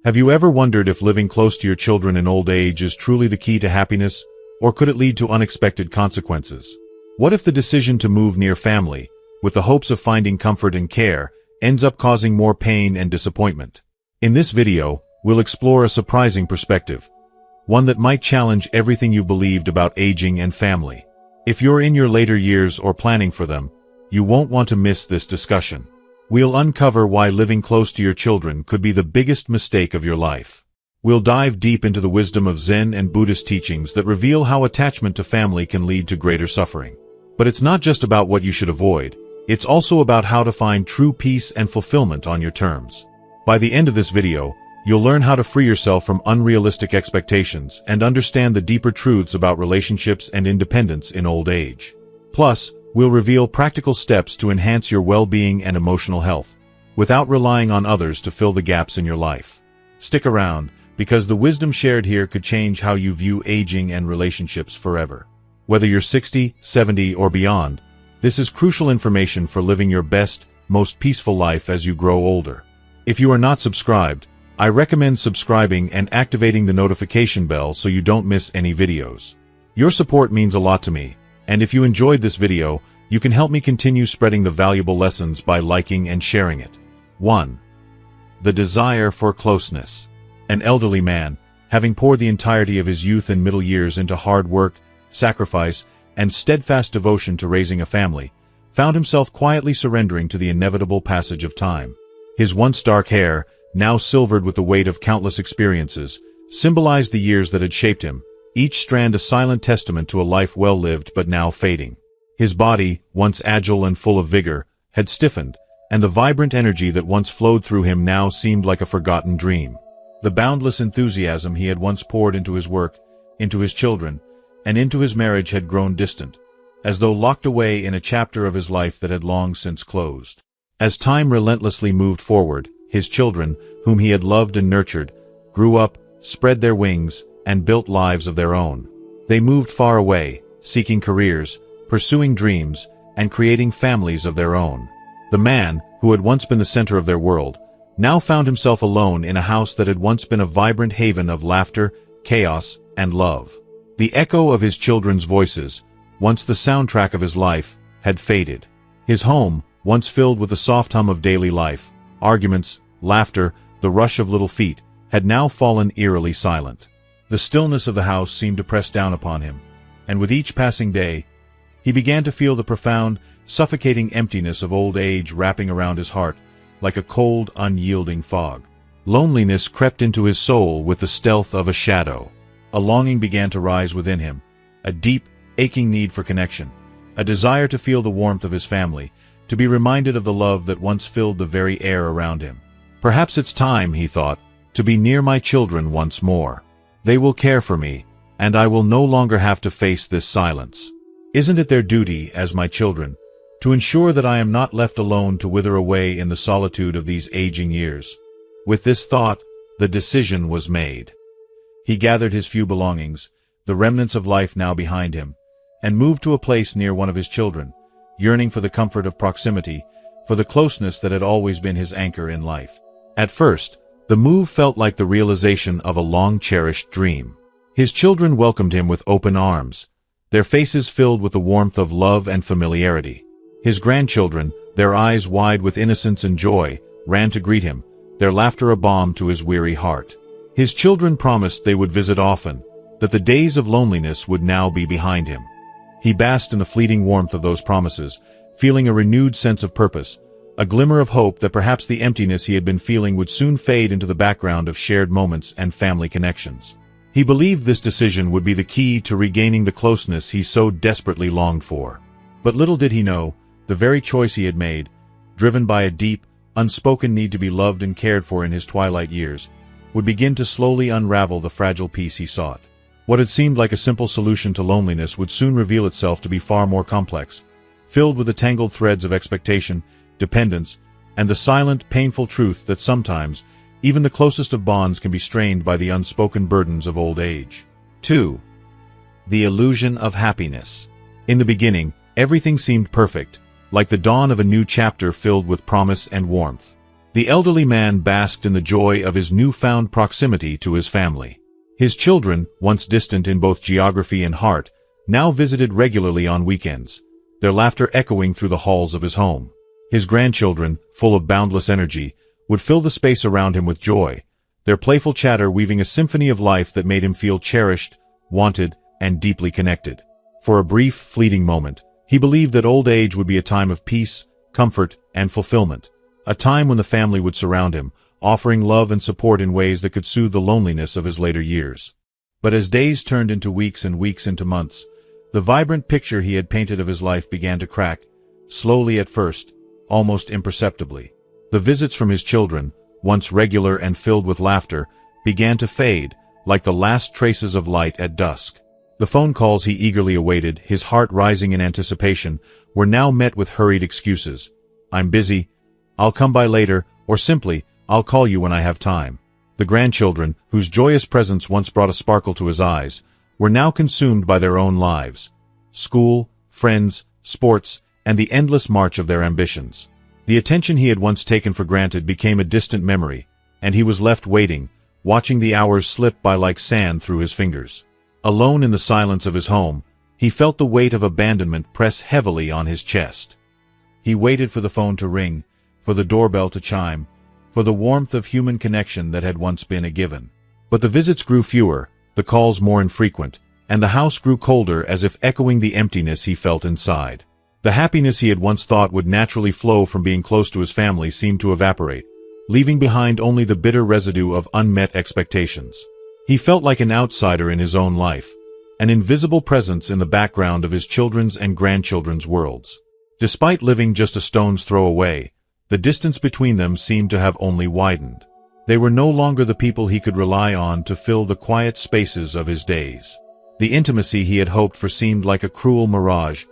Have you ever wondered if living close to your children in old age is truly the key to happiness, or could it lead to unexpected consequences? What if the decision to move near family, with the hopes of finding comfort and care, ends up causing more pain and disappointment? In this video, we'll explore a surprising perspective, one that might challenge everything you believed about aging and family. If you're in your later years or planning for them, you won't want to miss this discussion. We'll uncover why living close to your children could be the biggest mistake of your life. We'll dive deep into the wisdom of Zen and Buddhist teachings that reveal how attachment to family can lead to greater suffering. But it's not just about what you should avoid, it's also about how to find true peace and fulfillment on your terms. By the end of this video, you'll learn how to free yourself from unrealistic expectations and understand the deeper truths about relationships and independence in old age. Plus, we'll reveal practical steps to enhance your well-being and emotional health, without relying on others to fill the gaps in your life. Stick around, because the wisdom shared here could change how you view aging and relationships forever. Whether you're 60, 70, or beyond, this is crucial information for living your best, most peaceful life as you grow older. If you are not subscribed, I recommend subscribing and activating the notification bell so you don't miss any videos. Your support means a lot to me, and if you enjoyed this video, you can help me continue spreading the valuable lessons by liking and sharing it. 1. The desire for closeness. An elderly man, having poured the entirety of his youth and middle years into hard work, sacrifice, and steadfast devotion to raising a family, found himself quietly surrendering to the inevitable passage of time. His once dark hair, now silvered with the weight of countless experiences, symbolized the years that had shaped him, each strand a silent testament to a life well lived but now fading. His body, once agile and full of vigor, had stiffened, and the vibrant energy that once flowed through him now seemed like a forgotten dream. The boundless enthusiasm he had once poured into his work, into his children, and into his marriage had grown distant, as though locked away in a chapter of his life that had long since closed. As time relentlessly moved forward, his children, whom he had loved and nurtured, grew up, spread their wings, and built lives of their own. They moved far away, seeking careers, pursuing dreams, and creating families of their own. The man, who had once been the center of their world, now found himself alone in a house that had once been a vibrant haven of laughter, chaos, and love. The echo of his children's voices, once the soundtrack of his life, had faded. His home, once filled with the soft hum of daily life, arguments, laughter, the rush of little feet, had now fallen eerily silent. The stillness of the house seemed to press down upon him, and with each passing day, he began to feel the profound, suffocating emptiness of old age wrapping around his heart, like a cold, unyielding fog. Loneliness crept into his soul with the stealth of a shadow. A longing began to rise within him, a deep, aching need for connection, a desire to feel the warmth of his family, to be reminded of the love that once filled the very air around him. Perhaps it's time, he thought, to be near my children once more. They will care for me, and I will no longer have to face this silence. Isn't it their duty, as my children, to ensure that I am not left alone to wither away in the solitude of these aging years? With this thought, the decision was made. He gathered his few belongings, the remnants of life now behind him, and moved to a place near one of his children, yearning for the comfort of proximity, for the closeness that had always been his anchor in life. At first, the move felt like the realization of a long-cherished dream. His children welcomed him with open arms, their faces filled with the warmth of love and familiarity. His grandchildren, their eyes wide with innocence and joy, ran to greet him, their laughter a balm to his weary heart. His children promised they would visit often, that the days of loneliness would now be behind him. He basked in the fleeting warmth of those promises, feeling a renewed sense of purpose, a glimmer of hope that perhaps the emptiness he had been feeling would soon fade into the background of shared moments and family connections. He believed this decision would be the key to regaining the closeness he so desperately longed for. But little did he know, the very choice he had made, driven by a deep, unspoken need to be loved and cared for in his twilight years, would begin to slowly unravel the fragile peace he sought. What had seemed like a simple solution to loneliness would soon reveal itself to be far more complex, filled with the tangled threads of expectation, dependence, and the silent, painful truth that sometimes, even the closest of bonds can be strained by the unspoken burdens of old age. 2. The illusion of happiness. In the beginning, everything seemed perfect, like the dawn of a new chapter filled with promise and warmth. The elderly man basked in the joy of his newfound proximity to his family. His children, once distant in both geography and heart, now visited regularly on weekends, their laughter echoing through the halls of his home. His grandchildren, full of boundless energy, would fill the space around him with joy, their playful chatter weaving a symphony of life that made him feel cherished, wanted, and deeply connected. For a brief, fleeting moment, he believed that old age would be a time of peace, comfort, and fulfillment, a time when the family would surround him, offering love and support in ways that could soothe the loneliness of his later years. But as days turned into weeks and weeks into months, the vibrant picture he had painted of his life began to crack, slowly at first, almost imperceptibly. The visits from his children, once regular and filled with laughter, began to fade, like the last traces of light at dusk. The phone calls he eagerly awaited, his heart rising in anticipation, were now met with hurried excuses. "I'm busy," "I'll come by later," or simply, "I'll call you when I have time." The grandchildren, whose joyous presence once brought a sparkle to his eyes, were now consumed by their own lives. School, friends, sports, and the endless march of their ambitions. The attention he had once taken for granted became a distant memory, and he was left waiting, watching the hours slip by like sand through his fingers. Alone in the silence of his home, he felt the weight of abandonment press heavily on his chest. He waited for the phone to ring, for the doorbell to chime, for the warmth of human connection that had once been a given. But the visits grew fewer, the calls more infrequent, and the house grew colder as if echoing the emptiness he felt inside. The happiness he had once thought would naturally flow from being close to his family seemed to evaporate, leaving behind only the bitter residue of unmet expectations. He felt like an outsider in his own life, an invisible presence in the background of his children's and grandchildren's worlds. Despite living just a stone's throw away, the distance between them seemed to have only widened. They were no longer the people he could rely on to fill the quiet spaces of his days. The intimacy he had hoped for seemed like a cruel mirage,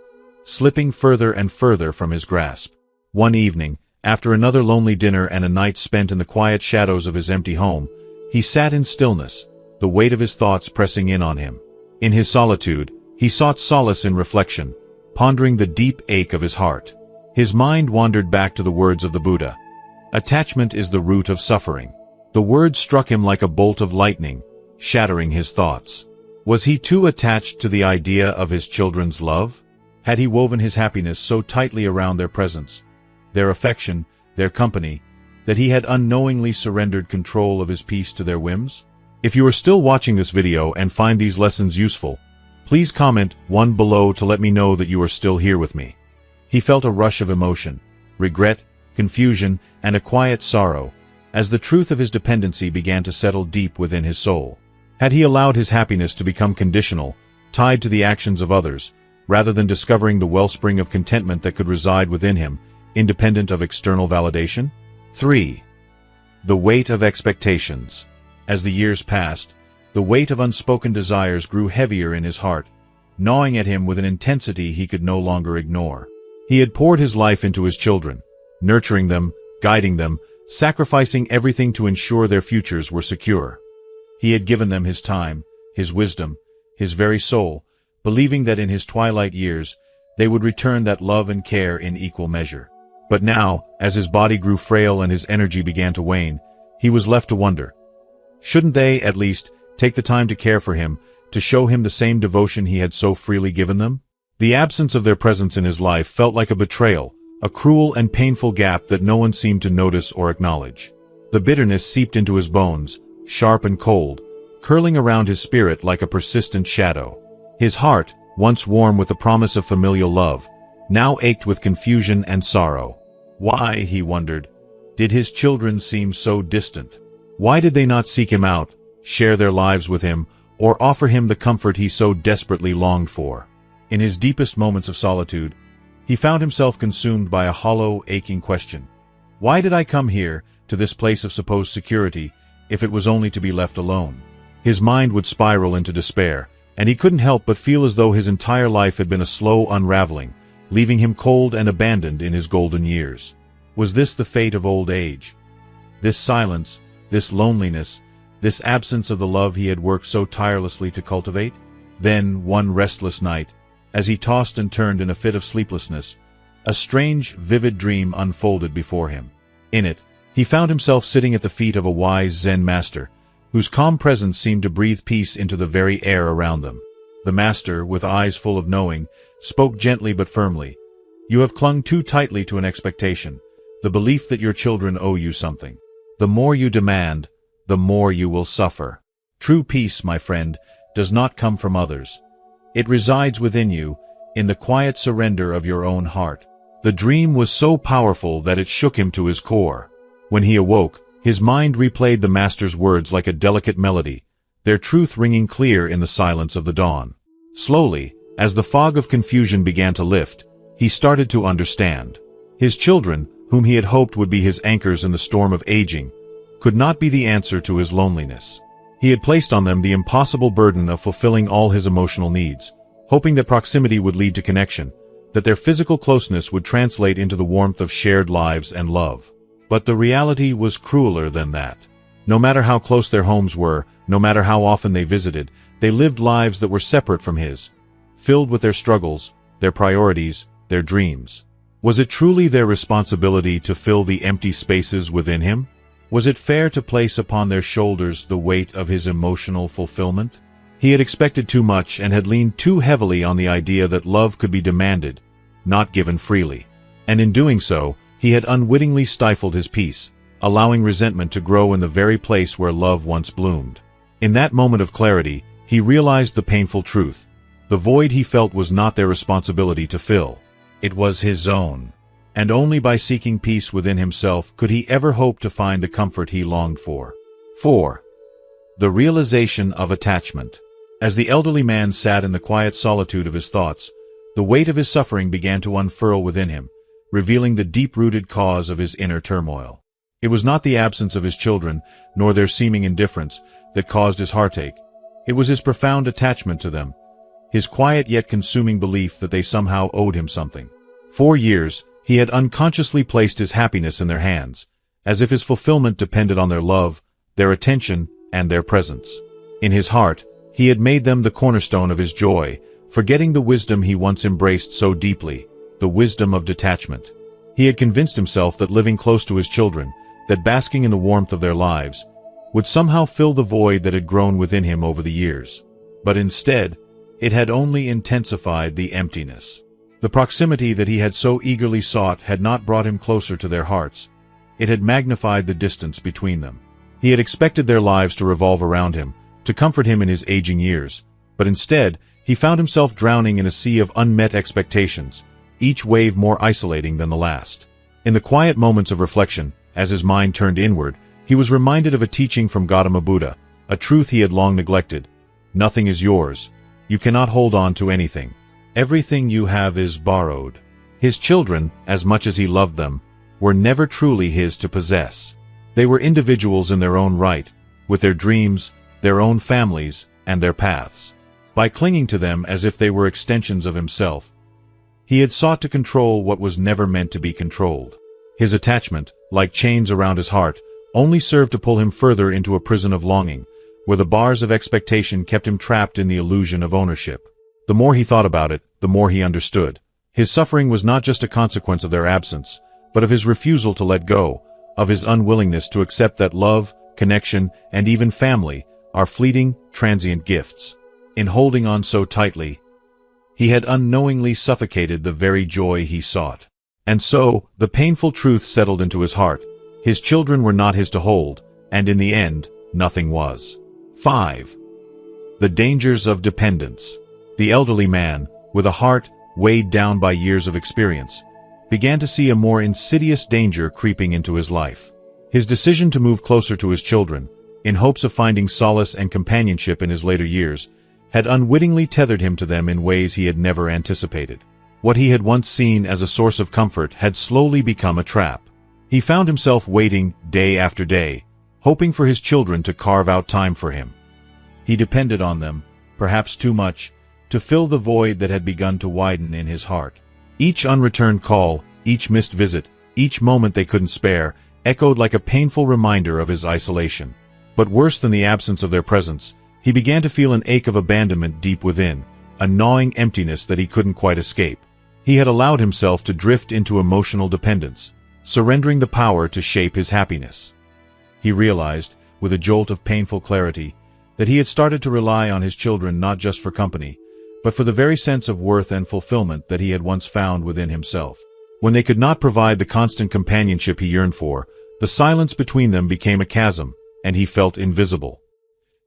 slipping further and further from his grasp. One evening, after another lonely dinner and a night spent in the quiet shadows of his empty home, he sat in stillness, the weight of his thoughts pressing in on him. In his solitude, he sought solace in reflection, pondering the deep ache of his heart. His mind wandered back to the words of the Buddha. "Attachment is the root of suffering." The words struck him like a bolt of lightning, shattering his thoughts. Was he too attached to the idea of his children's love? Had he woven his happiness so tightly around their presence, their affection, their company, that he had unknowingly surrendered control of his peace to their whims? If you are still watching this video and find these lessons useful, please comment 1 below to let me know that you are still here with me. He felt a rush of emotion, regret, confusion, and a quiet sorrow, as the truth of his dependency began to settle deep within his soul. Had he allowed his happiness to become conditional, tied to the actions of others, rather than discovering the wellspring of contentment that could reside within him, independent of external validation? 3. The weight of expectations. As the years passed, the weight of unspoken desires grew heavier in his heart, gnawing at him with an intensity he could no longer ignore. He had poured his life into his children, nurturing them, guiding them, sacrificing everything to ensure their futures were secure. He had given them his time, his wisdom, his very soul, believing that in his twilight years, they would return that love and care in equal measure. But now, as his body grew frail and his energy began to wane, he was left to wonder. Shouldn't they, at least, take the time to care for him, to show him the same devotion he had so freely given them? The absence of their presence in his life felt like a betrayal, a cruel and painful gap that no one seemed to notice or acknowledge. The bitterness seeped into his bones, sharp and cold, curling around his spirit like a persistent shadow. His heart, once warm with the promise of familial love, now ached with confusion and sorrow. Why, he wondered, did his children seem so distant? Why did they not seek him out, share their lives with him, or offer him the comfort he so desperately longed for? In his deepest moments of solitude, he found himself consumed by a hollow, aching question. Why did I come here, to this place of supposed security, if it was only to be left alone? His mind would spiral into despair, and he couldn't help but feel as though his entire life had been a slow unraveling, leaving him cold and abandoned in his golden years. Was this the fate of old age? This silence, this loneliness, this absence of the love he had worked so tirelessly to cultivate? Then, one restless night, as he tossed and turned in a fit of sleeplessness, a strange, vivid dream unfolded before him. In it, He found himself sitting at the feet of a wise Zen master, whose calm presence seemed to breathe peace into the very air around them. The master, with eyes full of knowing, spoke gently but firmly. "You have clung too tightly to an expectation, the belief that your children owe you something. The more you demand, the more you will suffer. True peace, my friend, does not come from others. It resides within you, in the quiet surrender of your own heart." The dream was so powerful that it shook him to his core. When he awoke, his mind replayed the master's words like a delicate melody, their truth ringing clear in the silence of the dawn. Slowly, as the fog of confusion began to lift, he started to understand. His children, whom he had hoped would be his anchors in the storm of aging, could not be the answer to his loneliness. He had placed on them the impossible burden of fulfilling all his emotional needs, hoping that proximity would lead to connection, that their physical closeness would translate into the warmth of shared lives and love. But the reality was crueler than that. No matter how close their homes were, no matter how often they visited, they lived lives that were separate from his, filled with their struggles, their priorities, their dreams. Was it truly their responsibility to fill the empty spaces within him? Was it fair to place upon their shoulders the weight of his emotional fulfillment? He had expected too much and had leaned too heavily on the idea that love could be demanded, not given freely. And in doing so, he had unwittingly stifled his peace, allowing resentment to grow in the very place where love once bloomed. In that moment of clarity, he realized the painful truth. The void he felt was not their responsibility to fill. It was his own. And only by seeking peace within himself could he ever hope to find the comfort he longed for. 4. The realization of attachment. As the elderly man sat in the quiet solitude of his thoughts, the weight of his suffering began to unfurl within him, revealing the deep-rooted cause of his inner turmoil. It was not the absence of his children, nor their seeming indifference, that caused his heartache. It was his profound attachment to them, his quiet yet consuming belief that they somehow owed him something. For years, he had unconsciously placed his happiness in their hands, as if his fulfillment depended on their love, their attention, and their presence. In his heart, he had made them the cornerstone of his joy, forgetting the wisdom he once embraced so deeply, the wisdom of detachment. He had convinced himself that living close to his children, that basking in the warmth of their lives, would somehow fill the void that had grown within him over the years. But instead, it had only intensified the emptiness. The proximity that he had so eagerly sought had not brought him closer to their hearts. It had magnified the distance between them. He had expected their lives to revolve around him, to comfort him in his aging years, but instead, he found himself drowning in a sea of unmet expectations, each wave more isolating than the last. In the quiet moments of reflection, as his mind turned inward, he was reminded of a teaching from Gautama Buddha, a truth he had long neglected. Nothing is yours. You cannot hold on to anything. Everything you have is borrowed. His children, as much as he loved them, were never truly his to possess. They were individuals in their own right, with their dreams, their own families, and their paths. By clinging to them as if they were extensions of himself, he had sought to control what was never meant to be controlled. His attachment, like chains around his heart, only served to pull him further into a prison of longing, where the bars of expectation kept him trapped in the illusion of ownership. The more he thought about it, the more he understood. His suffering was not just a consequence of their absence, but of his refusal to let go, of his unwillingness to accept that love, connection, and even family are fleeting, transient gifts. In holding on so tightly, he had unknowingly suffocated the very joy he sought. And so, the painful truth settled into his heart. His children were not his to hold, and in the end, nothing was. 5. The dangers of dependence. The elderly man, with a heart weighed down by years of experience, began to see a more insidious danger creeping into his life. His decision to move closer to his children, in hopes of finding solace and companionship in his later years, had unwittingly tethered him to them in ways he had never anticipated. What he had once seen as a source of comfort had slowly become a trap. He found himself waiting day after day, hoping for his children to carve out time for him. He depended on them, perhaps too much, to fill the void that had begun to widen in his heart. Each unreturned call, each missed visit, each moment they couldn't spare, echoed like a painful reminder of his isolation. But worse than the absence of their presence, he began to feel an ache of abandonment deep within, a gnawing emptiness that he couldn't quite escape. He had allowed himself to drift into emotional dependence, surrendering the power to shape his happiness. He realized, with a jolt of painful clarity, that he had started to rely on his children not just for company, but for the very sense of worth and fulfillment that he had once found within himself. When they could not provide the constant companionship he yearned for, the silence between them became a chasm, and he felt invisible.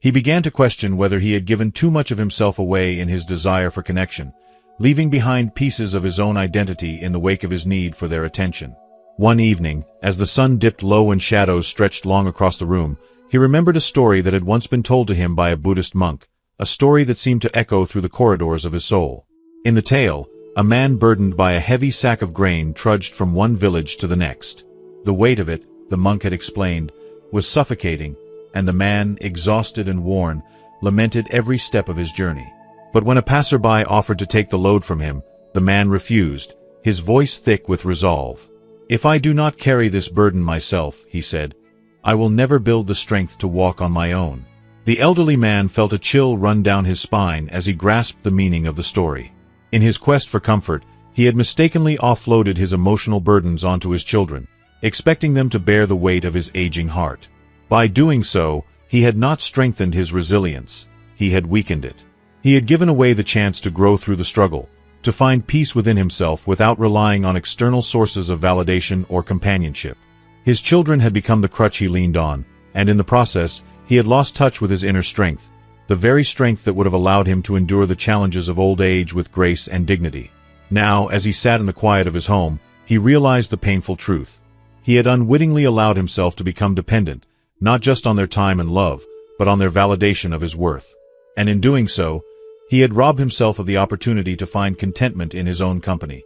He began to question whether he had given too much of himself away in his desire for connection, leaving behind pieces of his own identity in the wake of his need for their attention. One evening, as the sun dipped low and shadows stretched long across the room, he remembered a story that had once been told to him by a Buddhist monk, a story that seemed to echo through the corridors of his soul. In the tale, a man burdened by a heavy sack of grain trudged from one village to the next. The weight of it, the monk had explained, was suffocating, and the man, exhausted and worn, lamented every step of his journey. But when a passerby offered to take the load from him, the man refused, his voice thick with resolve. "If I do not carry this burden myself," he said, "I will never build the strength to walk on my own." The elderly man felt a chill run down his spine as he grasped the meaning of the story. In his quest for comfort, he had mistakenly offloaded his emotional burdens onto his children, expecting them to bear the weight of his aging heart. By doing so, he had not strengthened his resilience, he had weakened it. He had given away the chance to grow through the struggle, to find peace within himself without relying on external sources of validation or companionship. His children had become the crutch he leaned on, and in the process, he had lost touch with his inner strength, the very strength that would have allowed him to endure the challenges of old age with grace and dignity. Now, as he sat in the quiet of his home, he realized the painful truth. He had unwittingly allowed himself to become dependent, not just on their time and love, but on their validation of his worth. And in doing so, he had robbed himself of the opportunity to find contentment in his own company,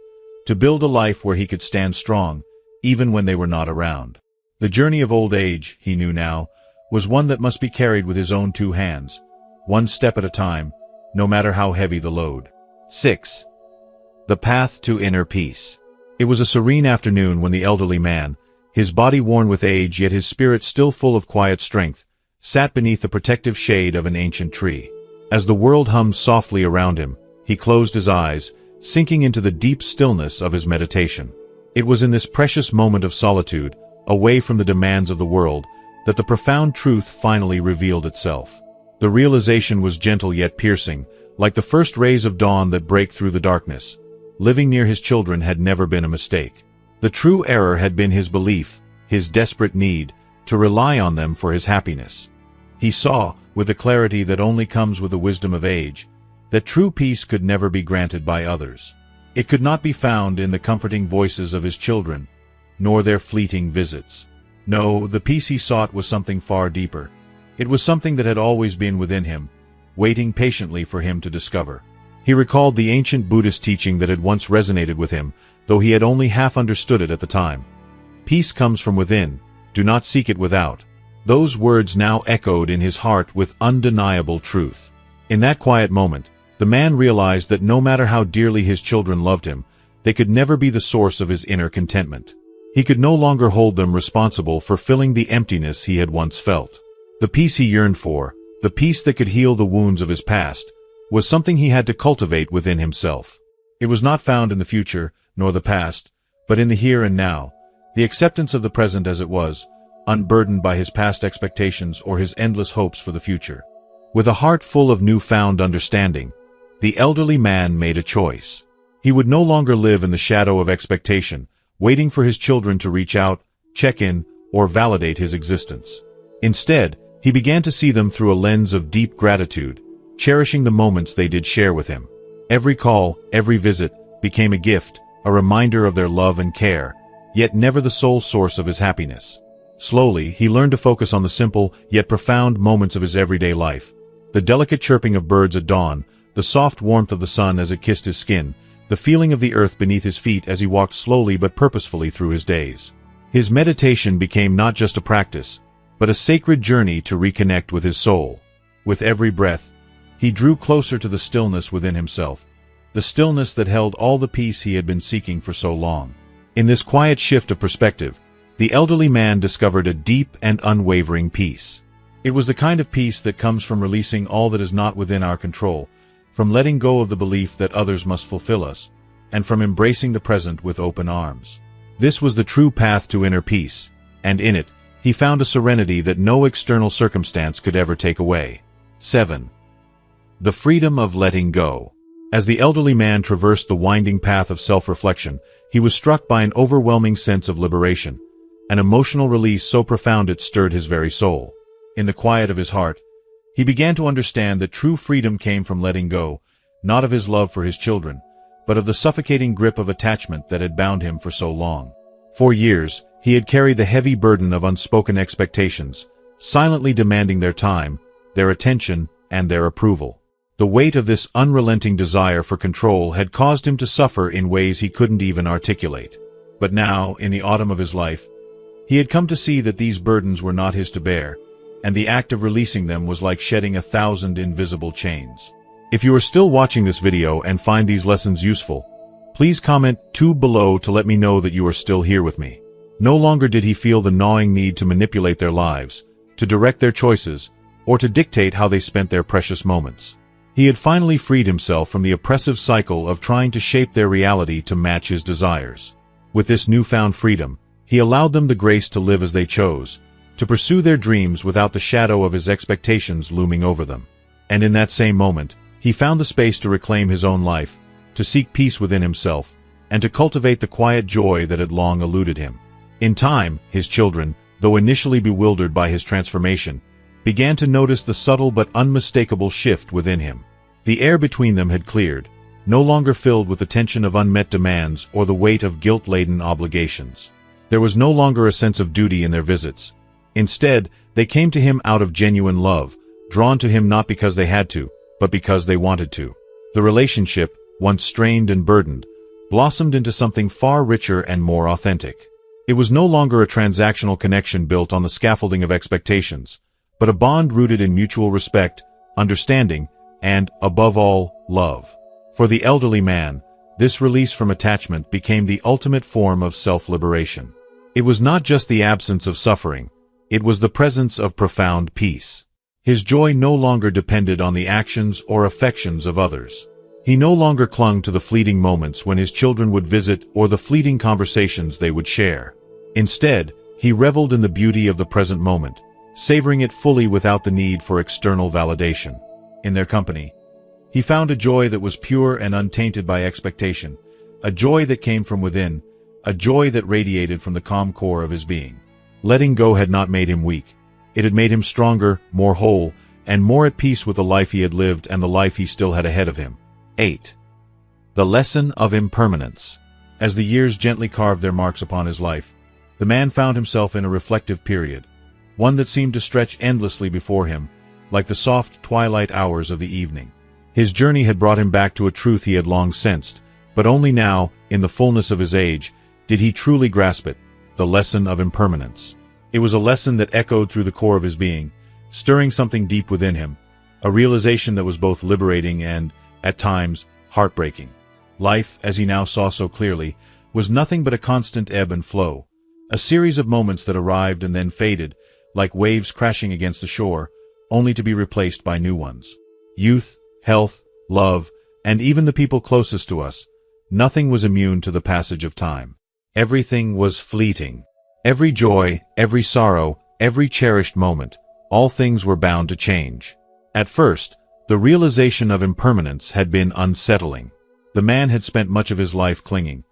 to build a life where he could stand strong, even when they were not around. The journey of old age, he knew now, was one that must be carried with his own two hands, one step at a time, no matter how heavy the load. 6. The path to inner peace. It was a serene afternoon when the elderly man, his body worn with age yet his spirit still full of quiet strength, sat beneath the protective shade of an ancient tree. As the world hummed softly around him, he closed his eyes, sinking into the deep stillness of his meditation. It was in this precious moment of solitude, away from the demands of the world, that the profound truth finally revealed itself. The realization was gentle yet piercing, like the first rays of dawn that break through the darkness. Living near his children had never been a mistake. The true error had been his belief, his desperate need, to rely on them for his happiness. He saw, with the clarity that only comes with the wisdom of age, that true peace could never be granted by others. It could not be found in the comforting voices of his children, nor their fleeting visits. No, the peace he sought was something far deeper. It was something that had always been within him, waiting patiently for him to discover. He recalled the ancient Buddhist teaching that had once resonated with him, though he had only half understood it at the time. Peace comes from within, do not seek it without. Those words now echoed in his heart with undeniable truth. In that quiet moment, the man realized that no matter how dearly his children loved him, they could never be the source of his inner contentment. He could no longer hold them responsible for filling the emptiness he had once felt. The peace he yearned for, the peace that could heal the wounds of his past, was something he had to cultivate within himself. It was not found in the future, nor the past, but in the here and now, the acceptance of the present as it was, unburdened by his past expectations or his endless hopes for the future. With a heart full of newfound understanding, the elderly man made a choice. He would no longer live in the shadow of expectation, waiting for his children to reach out, check in, or validate his existence. Instead, he began to see them through a lens of deep gratitude, cherishing the moments they did share with him. Every call, every visit, became a gift, a reminder of their love and care, yet never the sole source of his happiness. Slowly, he learned to focus on the simple, yet profound moments of his everyday life. The delicate chirping of birds at dawn, the soft warmth of the sun as it kissed his skin, the feeling of the earth beneath his feet as he walked slowly but purposefully through his days. His meditation became not just a practice, but a sacred journey to reconnect with his soul. With every breath, he drew closer to the stillness within himself, the stillness that held all the peace he had been seeking for so long. In this quiet shift of perspective, the elderly man discovered a deep and unwavering peace. It was the kind of peace that comes from releasing all that is not within our control, from letting go of the belief that others must fulfill us, and from embracing the present with open arms. This was the true path to inner peace, and in it, he found a serenity that no external circumstance could ever take away. 7. The freedom of letting go. As the elderly man traversed the winding path of self-reflection, he was struck by an overwhelming sense of liberation, an emotional release so profound it stirred his very soul. In the quiet of his heart, he began to understand that true freedom came from letting go, not of his love for his children, but of the suffocating grip of attachment that had bound him for so long. For years, he had carried the heavy burden of unspoken expectations, silently demanding their time, their attention, and their approval. The weight of this unrelenting desire for control had caused him to suffer in ways he couldn't even articulate. But now, in the autumn of his life, he had come to see that these burdens were not his to bear, and the act of releasing them was like shedding 1,000 invisible chains. If you are still watching this video and find these lessons useful, please comment 2 below to let me know that you are still here with me. No longer did he feel the gnawing need to manipulate their lives, to direct their choices, or to dictate how they spent their precious moments. He had finally freed himself from the oppressive cycle of trying to shape their reality to match his desires. With this newfound freedom, he allowed them the grace to live as they chose, to pursue their dreams without the shadow of his expectations looming over them. And in that same moment, he found the space to reclaim his own life, to seek peace within himself, and to cultivate the quiet joy that had long eluded him. In time, his children, though initially bewildered by his transformation, began to notice the subtle but unmistakable shift within him. The air between them had cleared, no longer filled with the tension of unmet demands or the weight of guilt-laden obligations. There was no longer a sense of duty in their visits. Instead, they came to him out of genuine love, drawn to him not because they had to, but because they wanted to. The relationship, once strained and burdened, blossomed into something far richer and more authentic. It was no longer a transactional connection built on the scaffolding of expectations, but a bond rooted in mutual respect, understanding, and, above all, love. For the elderly man, this release from attachment became the ultimate form of self-liberation. It was not just the absence of suffering, it was the presence of profound peace. His joy no longer depended on the actions or affections of others. He no longer clung to the fleeting moments when his children would visit or the fleeting conversations they would share. Instead, he reveled in the beauty of the present moment, savoring it fully without the need for external validation. In their company, he found a joy that was pure and untainted by expectation, a joy that came from within, a joy that radiated from the calm core of his being. Letting go had not made him weak. It had made him stronger, more whole, and more at peace with the life he had lived and the life he still had ahead of him. 8. The lesson of impermanence. As the years gently carved their marks upon his life, the man found himself in a reflective period, one that seemed to stretch endlessly before him, like the soft twilight hours of the evening. His journey had brought him back to a truth he had long sensed, but only now, in the fullness of his age, did he truly grasp it, the lesson of impermanence. It was a lesson that echoed through the core of his being, stirring something deep within him, a realization that was both liberating and, at times, heartbreaking. Life, as he now saw so clearly, was nothing but a constant ebb and flow, a series of moments that arrived and then faded, like waves crashing against the shore, only to be replaced by new ones. Youth, health, love, and even the people closest to us, nothing was immune to the passage of time. Everything was fleeting. Every joy, every sorrow, every cherished moment, all things were bound to change. At first, the realization of impermanence had been unsettling. The man had spent much of his life clinging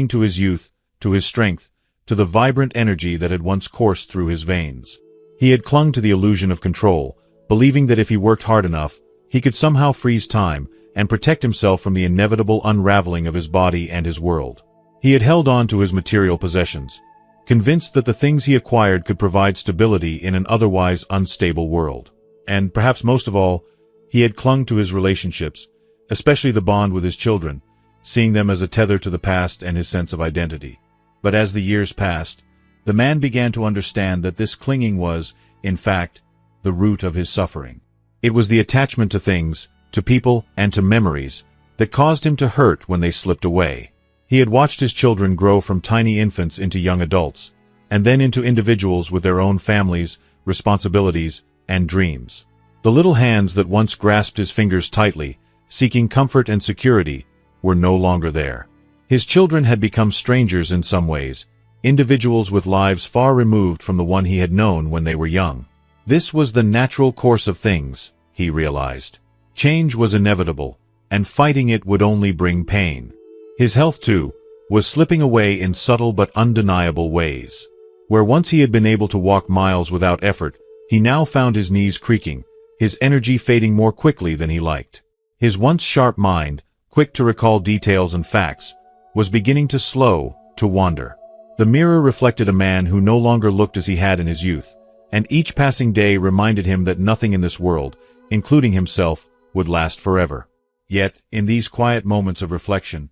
to his youth, to his strength, to the vibrant energy that had once coursed through his veins. He had clung to the illusion of control, believing that if he worked hard enough, he could somehow freeze time and protect himself from the inevitable unraveling of his body and his world. He had held on to his material possessions, convinced that the things he acquired could provide stability in an otherwise unstable world. And, perhaps most of all, he had clung to his relationships, especially the bond with his children, seeing them as a tether to the past and his sense of identity. But as the years passed, the man began to understand that this clinging was, in fact, the root of his suffering. It was the attachment to things, to people, and to memories that caused him to hurt when they slipped away. He had watched his children grow from tiny infants into young adults, and then into individuals with their own families, responsibilities, and dreams. The little hands that once grasped his fingers tightly, seeking comfort and security, were no longer there. His children had become strangers in some ways, individuals with lives far removed from the one he had known when they were young. This was the natural course of things, he realized. Change was inevitable, and fighting it would only bring pain. His health, too, was slipping away in subtle but undeniable ways. Where once he had been able to walk miles without effort, he now found his knees creaking, his energy fading more quickly than he liked. His once sharp mind, quick to recall details and facts, was beginning to slow, to wander. The mirror reflected a man who no longer looked as he had in his youth, and each passing day reminded him that nothing in this world, including himself, would last forever. Yet, in these quiet moments of reflection,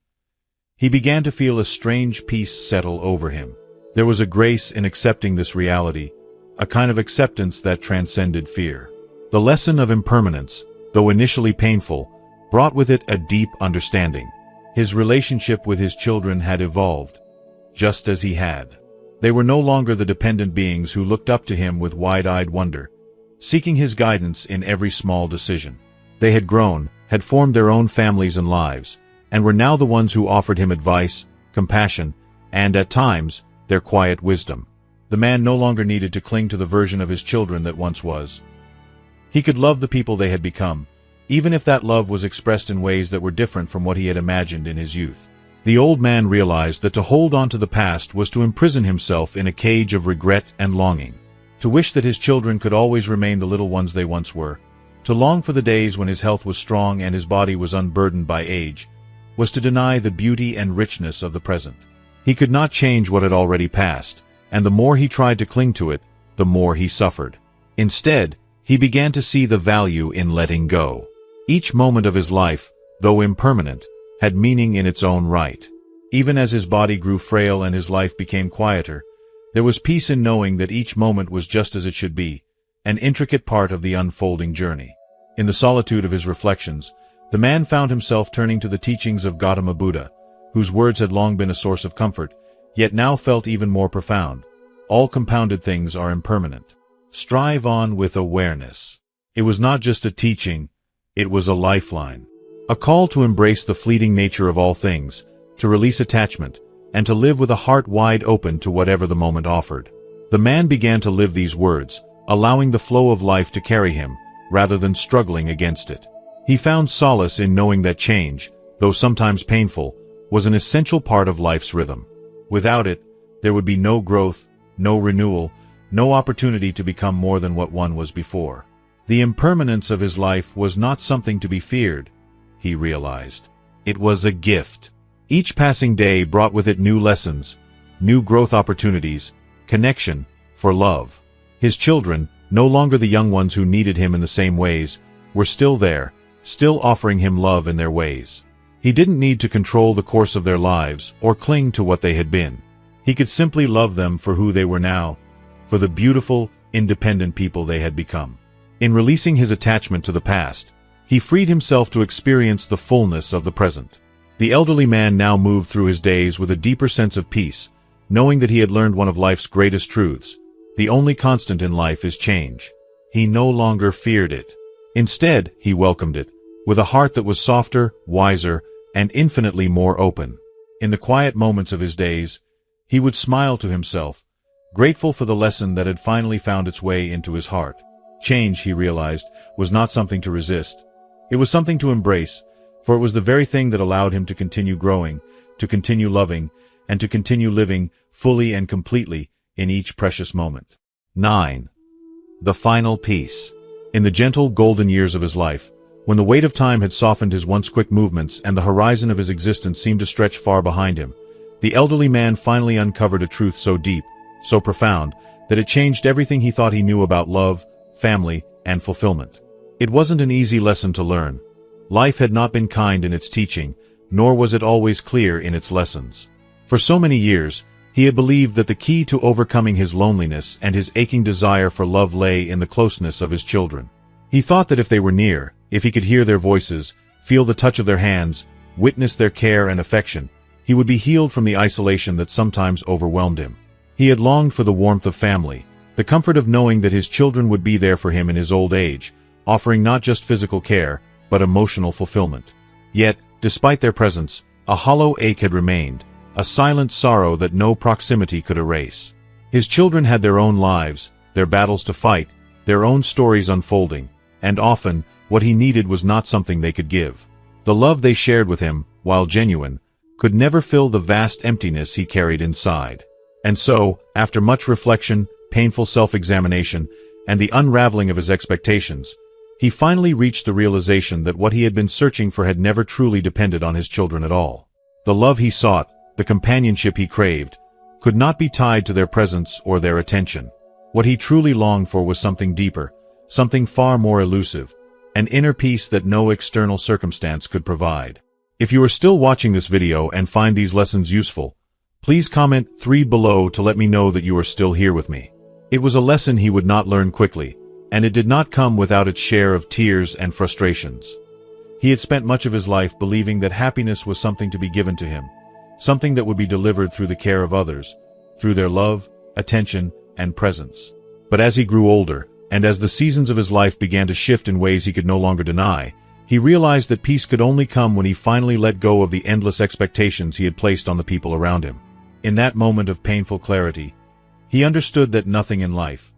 he began to feel a strange peace settle over him. There was a grace in accepting this reality, a kind of acceptance that transcended fear. The lesson of impermanence, though initially painful, brought with it a deep understanding. His relationship with his children had evolved, just as he had. They were no longer the dependent beings who looked up to him with wide-eyed wonder, seeking his guidance in every small decision. They had grown, had formed their own families and lives, and were now the ones who offered him advice, compassion, and, at times, their quiet wisdom. The man no longer needed to cling to the version of his children that once was. He could love the people they had become, even if that love was expressed in ways that were different from what he had imagined in his youth. The old man realized that to hold on to the past was to imprison himself in a cage of regret and longing. To wish that his children could always remain the little ones they once were, to long for the days when his health was strong and his body was unburdened by age, was to deny the beauty and richness of the present. He could not change what had already passed, and the more he tried to cling to it, the more he suffered. Instead, he began to see the value in letting go. Each moment of his life, though impermanent, had meaning in its own right. Even as his body grew frail and his life became quieter, there was peace in knowing that each moment was just as it should be, an intricate part of the unfolding journey. In the solitude of his reflections, the man found himself turning to the teachings of Gautama Buddha, whose words had long been a source of comfort, yet now felt even more profound. All compounded things are impermanent. Strive on with awareness. It was not just a teaching, it was a lifeline. A call to embrace the fleeting nature of all things, to release attachment, and to live with a heart wide open to whatever the moment offered. The man began to live these words, allowing the flow of life to carry him, rather than struggling against it. He found solace in knowing that change, though sometimes painful, was an essential part of life's rhythm. Without it, there would be no growth, no renewal, no opportunity to become more than what one was before. The impermanence of his life was not something to be feared, he realized. It was a gift. Each passing day brought with it new lessons, new growth opportunities, connection, for love. His children, no longer the young ones who needed him in the same ways, were still there, still offering him love in their ways. He didn't need to control the course of their lives or cling to what they had been. He could simply love them for who they were now, for the beautiful, independent people they had become. In releasing his attachment to the past, he freed himself to experience the fullness of the present. The elderly man now moved through his days with a deeper sense of peace, knowing that he had learned one of life's greatest truths. The only constant in life is change. He no longer feared it. Instead, he welcomed it, with a heart that was softer, wiser, and infinitely more open. In the quiet moments of his days, he would smile to himself, grateful for the lesson that had finally found its way into his heart. Change, he realized, was not something to resist. It was something to embrace, for it was the very thing that allowed him to continue growing, to continue loving, and to continue living fully and completely in each precious moment. 9. The final piece. In the gentle, golden years of his life, when the weight of time had softened his once quick movements and the horizon of his existence seemed to stretch far behind him, the elderly man finally uncovered a truth so deep, so profound, that it changed everything he thought he knew about love, family, and fulfillment. It wasn't an easy lesson to learn. Life had not been kind in its teaching, nor was it always clear in its lessons. For so many years, he had believed that the key to overcoming his loneliness and his aching desire for love lay in the closeness of his children. He thought that if they were near, if he could hear their voices, feel the touch of their hands, witness their care and affection, he would be healed from the isolation that sometimes overwhelmed him. He had longed for the warmth of family, the comfort of knowing that his children would be there for him in his old age, offering not just physical care, but emotional fulfillment. Yet, despite their presence, A hollow ache had remained, a silent sorrow that no proximity could erase. His children had their own lives, their battles to fight, their own stories unfolding, and often, what he needed was not something they could give. The love they shared with him, while genuine, could never fill the vast emptiness he carried inside. And so, after much reflection, painful self-examination, and the unraveling of his expectations, he finally reached the realization that what he had been searching for had never truly depended on his children at all. The love he sought, the companionship he craved, could not be tied to their presence or their attention. What he truly longed for was something deeper, something far more elusive, an inner peace that no external circumstance could provide. If you are still watching this video and find these lessons useful, please comment 3 below to let me know that you are still here with me. It was a lesson he would not learn quickly, and it did not come without its share of tears and frustrations. He had spent much of his life believing that happiness was something to be given to him, something that would be delivered through the care of others, through their love, attention, and presence. But as he grew older, and as the seasons of his life began to shift in ways he could no longer deny, he realized that peace could only come when he finally let go of the endless expectations he had placed on the people around him. In that moment of painful clarity, he understood that nothing in life,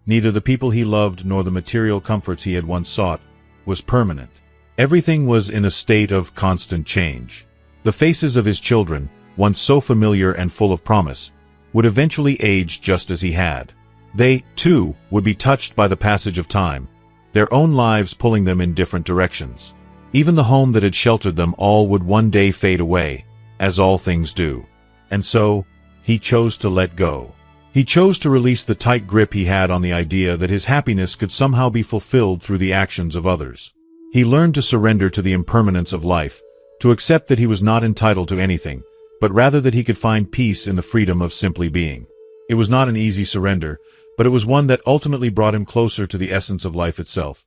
neither the people he loved nor the material comforts he had once sought, was permanent. Everything was in a state of constant change. The faces of his children, once so familiar and full of promise, would eventually age just as he had. They, too, would be touched by the passage of time, their own lives pulling them in different directions. Even the home that had sheltered them all would one day fade away, as all things do. And so, he chose to let go. He chose to release the tight grip he had on the idea that his happiness could somehow be fulfilled through the actions of others. He learned to surrender to the impermanence of life, to accept that he was not entitled to anything, but rather that he could find peace in the freedom of simply being. It was not an easy surrender, but it was one that ultimately brought him closer to the essence of life itself.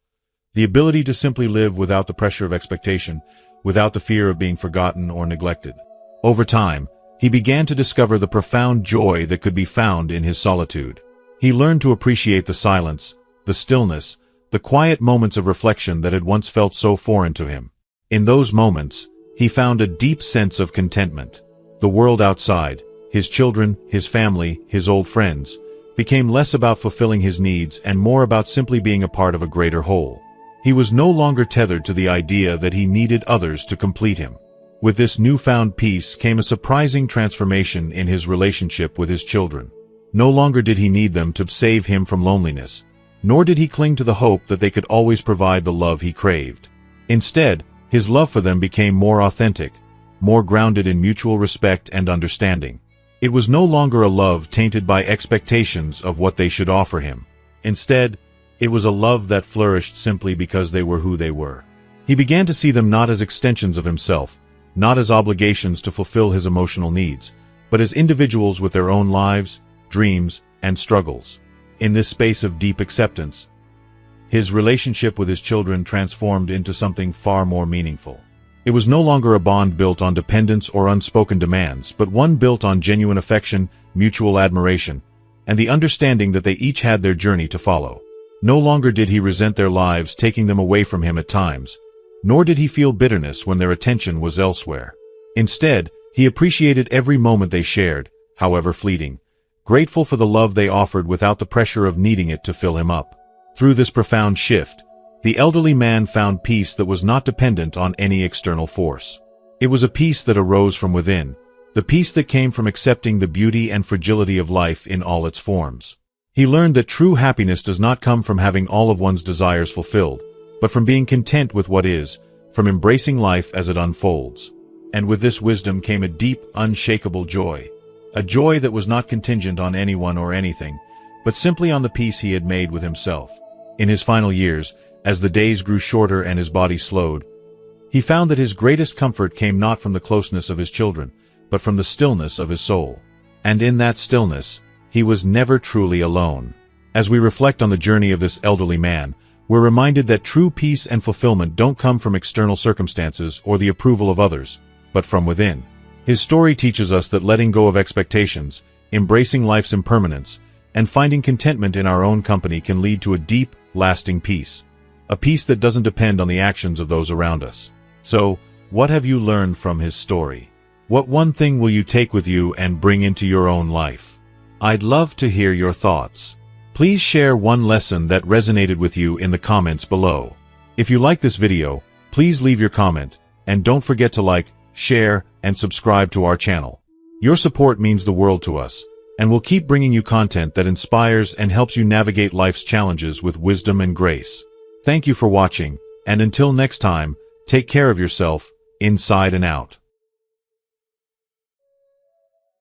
The ability to simply live without the pressure of expectation, without the fear of being forgotten or neglected. Over time, he began to discover the profound joy that could be found in his solitude. He learned to appreciate the silence, the stillness, the quiet moments of reflection that had once felt so foreign to him. In those moments, he found a deep sense of contentment. The world outside, his children, his family, his old friends, became less about fulfilling his needs and more about simply being a part of a greater whole. He was no longer tethered to the idea that he needed others to complete him. With this newfound peace came a surprising transformation in his relationship with his children. No longer did he need them to save him from loneliness, nor did he cling to the hope that they could always provide the love he craved. Instead, his love for them became more authentic, more grounded in mutual respect and understanding. It was no longer a love tainted by expectations of what they should offer him. Instead, it was a love that flourished simply because they were who they were. He began to see them not as extensions of himself, not as obligations to fulfill his emotional needs, but as individuals with their own lives, dreams, and struggles. In this space of deep acceptance, his relationship with his children transformed into something far more meaningful. It was no longer a bond built on dependence or unspoken demands, but one built on genuine affection, mutual admiration, and the understanding that they each had their journey to follow. No longer did he resent their lives taking them away from him at times, nor did he feel bitterness when their attention was elsewhere. Instead, he appreciated every moment they shared, however fleeting, grateful for the love they offered without the pressure of needing it to fill him up. Through this profound shift, the elderly man found peace that was not dependent on any external force. It was a peace that arose from within, the peace that came from accepting the beauty and fragility of life in all its forms. He learned that true happiness does not come from having all of one's desires fulfilled, but from being content with what is, from embracing life as it unfolds. And with this wisdom came a deep, unshakable joy. A joy that was not contingent on anyone or anything, but simply on the peace he had made with himself. In his final years, as the days grew shorter and his body slowed, he found that his greatest comfort came not from the closeness of his children, but from the stillness of his soul. And in that stillness, he was never truly alone. As we reflect on the journey of this elderly man, we're reminded that true peace and fulfillment don't come from external circumstances or the approval of others, but from within. His story teaches us that letting go of expectations, embracing life's impermanence, and finding contentment in our own company can lead to a deep, lasting peace. A peace that doesn't depend on the actions of those around us. So, what have you learned from his story? What one thing will you take with you and bring into your own life? I'd love to hear your thoughts. Please share one lesson that resonated with you in the comments below. If you like this video, please leave your comment, and don't forget to like, share, and subscribe to our channel. Your support means the world to us, and we'll keep bringing you content that inspires and helps you navigate life's challenges with wisdom and grace. Thank you for watching, and until next time, take care of yourself, inside and out.